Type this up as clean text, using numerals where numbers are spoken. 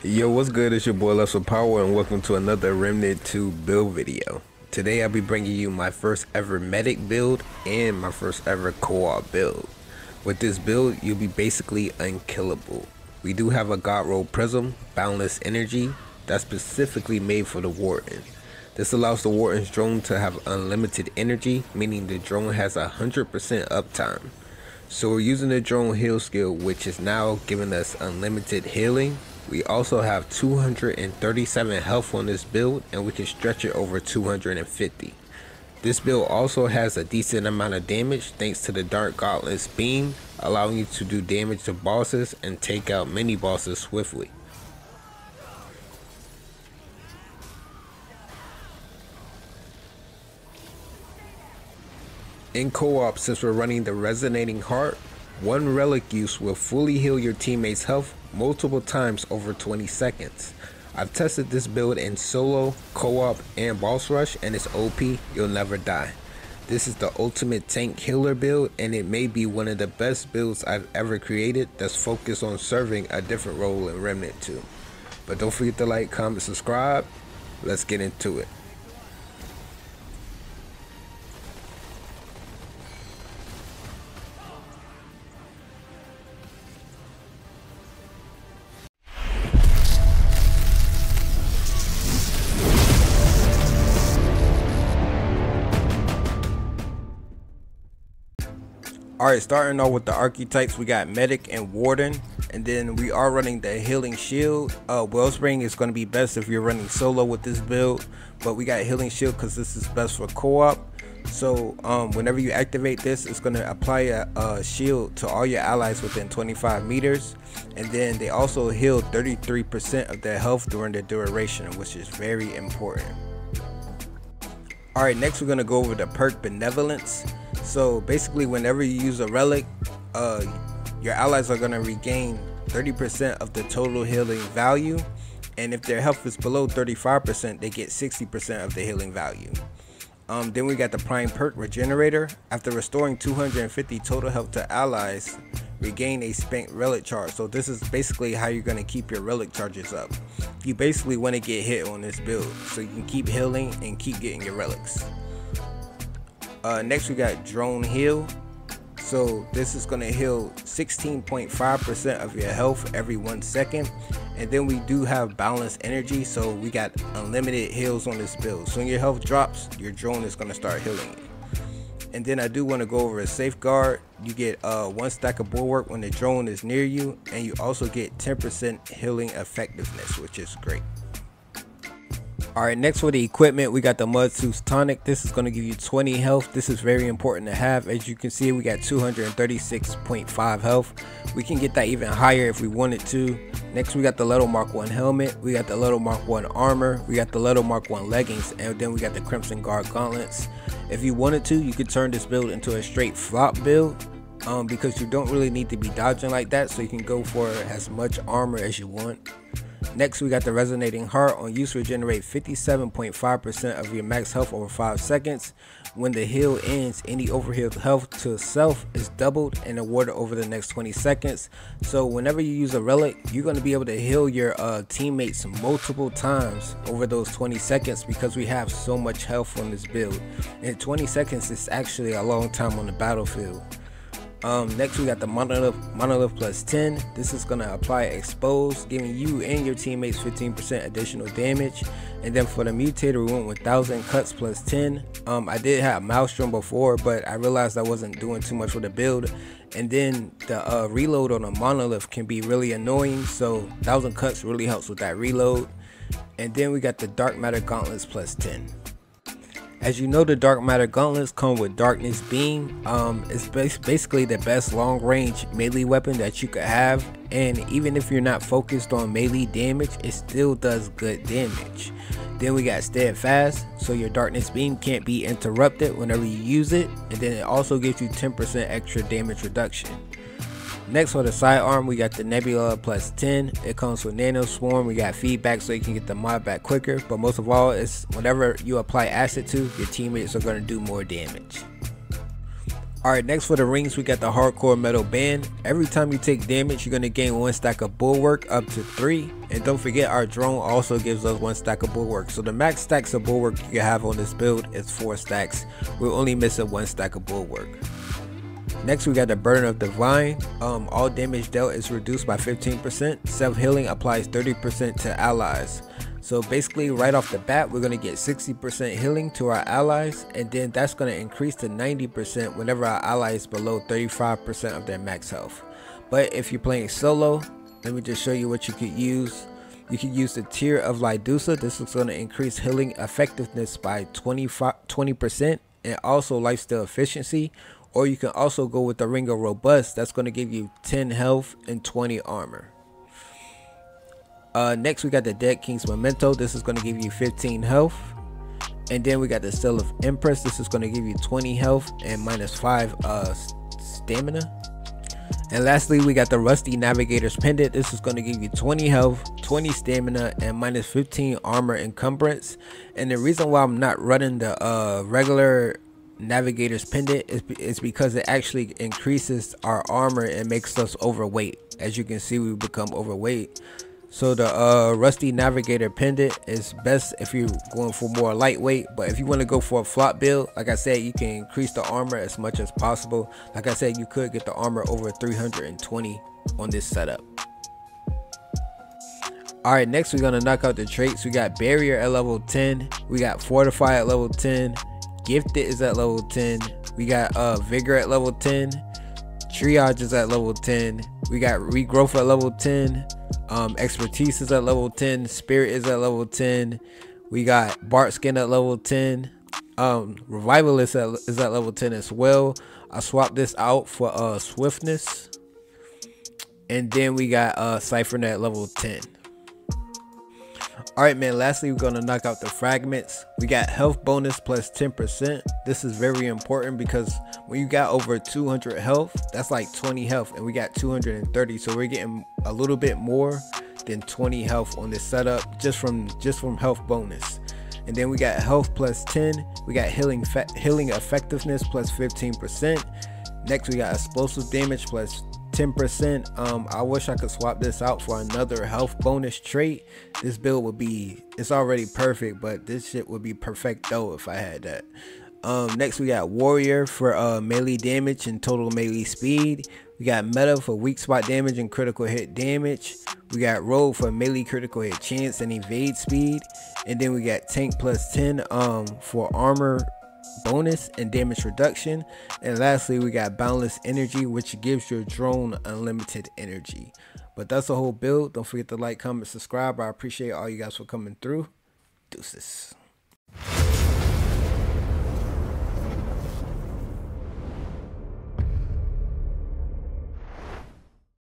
Yo, what's good? It's your boy Less with Power, and welcome to another Remnant 2 build video. Today I'll be bringing you my first ever medic build and my first ever co-op build. With this build, you'll be basically unkillable. We do have a god roll prism, boundless energy, that's specifically made for the Warden. This allows the Warden's drone to have unlimited energy, meaning the drone has 100% uptime. So we're using the drone heal skill, which is now giving us unlimited healing. We also have 237 health on this build, and we can stretch it over 250. This build also has a decent amount of damage thanks to the Dark Gauntless beam, allowing you to do damage to bosses and take out mini bosses swiftly. In co-op, since we're running the Resonating Heart, one relic use will fully heal your teammates' health multiple times over 20 seconds. I've tested this build in solo, co-op, and boss rush, and it's OP. You'll never die. This is the ultimate tank healer build, and it may be one of the best builds I've ever created that's focused on serving a different role in Remnant 2. But don't forget to like, comment, subscribe. Let's get into it. Alright, starting off with the archetypes, we got Medic and Warden, and then we are running the Healing Shield. Wellspring is going to be best if you're running solo with this build, but we got Healing Shield because this is best for co-op. So whenever you activate this, it's going to apply a shield to all your allies within 25 meters, and then they also heal 33% of their health during the duration, which is very important. Alright, next we're going to go over the perk Benevolence. So basically, whenever you use a relic, your allies are going to regain 30% of the total healing value, and if their health is below 35%, they get 60% of the healing value. Then we got the prime perk Regenerator. After restoring 250 total health to allies, regain a spent relic charge. So this is basically how you're going to keep your relic charges up. You basically want to get hit on this build so you can keep healing and keep getting your relics. Next we got Drone Heal. So this is going to heal 16.5% of your health every 1 second. And then we do have Balanced Energy, so we got unlimited heals on this build. So when your health drops, your drone is going to start healing you. And then I do want to go over a Safeguard. You get 1 stack of Bulwark when the drone is near you, and you also get 10% healing effectiveness, which is great. Alright, next for the equipment, we got the Mudsuit's Tonic. This is going to give you 20 health. This is very important to have. As you can see, we got 236.5 health. We can get that even higher if we wanted to. Next, we got the Level Mark 1 helmet. We got the Level Mark 1 armor. We got the Level Mark 1 leggings. And then we got the Crimson Guard gauntlets. If you wanted to, you could turn this build into a straight flop build. Because you don't really need to be dodging like that. So you can go for as much armor as you want. Next, we got the Resonating Heart. On use, regenerate 57.5% of your max health over 5 seconds. When the heal ends, any overhealed health to self is doubled and awarded over the next 20 seconds. So whenever you use a relic, you're going to be able to heal your teammates multiple times over those 20 seconds because we have so much health on this build. And 20 seconds is actually a long time on the battlefield. Next we got the Monolith plus 10. This is going to apply Expose, giving you and your teammates 15% additional damage. And then for the Mutator, we went with 1000 cuts plus 10. I did have Maelstrom before, but I realized I wasn't doing too much with the build. And then the reload on a Monolith can be really annoying, so 1000 cuts really helps with that reload. And then we got the Dark Matter Gauntlets plus 10. As you know, the Dark Matter Gauntlets come with Darkness Beam. It's basically the best long range melee weapon that you could have, and even if you're not focused on melee damage, it still does good damage. Then we got Steadfast, so your Darkness Beam can't be interrupted whenever you use it, and then it also gives you 10% extra damage reduction. Next for the sidearm, we got the Nebula plus 10. It comes with Nano Swarm. We got feedback so you can get the mod back quicker, but most of all, it's whenever you apply acid to, your teammates are going to do more damage. Alright, next for the rings, we got the hardcore metal band. Every time you take damage, you're going to gain 1 stack of bulwark up to 3. And don't forget, our drone also gives us 1 stack of bulwark. So the max stacks of bulwark you can have on this build is 4 stacks. We're only missing 1 stack of bulwark. Next, we got the Burden of Divine. All damage dealt is reduced by 15%. Self-healing applies 30% to allies. So basically, right off the bat, we're going to get 60% healing to our allies, and then that's going to increase to 90% whenever our ally is below 35% of their max health. But if you're playing solo, let me just show you what you could use. You can use the Tear of Lydusa. This is going to increase healing effectiveness by 20% and also lifesteal efficiency. Or you can also go with the Ring of Robust. That's going to give you 10 health and 20 armor. Next, we got the Dead King's Memento. This is going to give you 15 health. And then we got the Seal of Empress. This is going to give you 20 health and minus 5 stamina. And lastly, we got the Rusty Navigator's Pendant. This is going to give you 20 health, 20 stamina, and minus 15 armor encumbrance. And the reason why I'm not running the regular Navigator's Pendant is because it actually increases our armor and makes us overweight. As you can see, we become overweight. So the Rusty Navigator Pendant is best if you're going for more lightweight, but if you want to go for a flop build, like I said, you can increase the armor as much as possible. Like I said, you could get the armor over 320 on this setup. Alright, next we're going to knock out the traits. We got Barrier at level 10, we got Fortify at level 10, Gifted is at level 10, we got Vigor at level 10, Triage is at level 10, we got Regrowth at level 10, Expertise is at level 10, Spirit is at level 10, we got Bart Skin at level 10, Revivalist is at level 10 as well. I swapped this out for Swiftness, and then we got Cyphernet at level 10. Alright man, lastly we're going to knock out the fragments. We got health bonus plus 10%. This is very important because when you got over 200 health, that's like 20 health, and we got 230, so we're getting a little bit more than 20 health on this setup just from health bonus. And then we got health plus 10, we got healing effectiveness plus 15%. Next we got explosive damage plus 10%. I wish I could swap this out for another health bonus trait. This build would be, it's already perfect, but this shit would be perfecto if I had that. Next we got Warrior for melee damage and total melee speed. We got Meta for weak spot damage and critical hit damage. We got Rogue for melee critical hit chance and evade speed. And then we got Tank plus 10 for armor bonus and damage reduction. And lastly we got Boundless energy, which gives your drone unlimited energy. But that's the whole build. Don't forget to like, comment, subscribe. I appreciate all you guys for coming through. Deuces.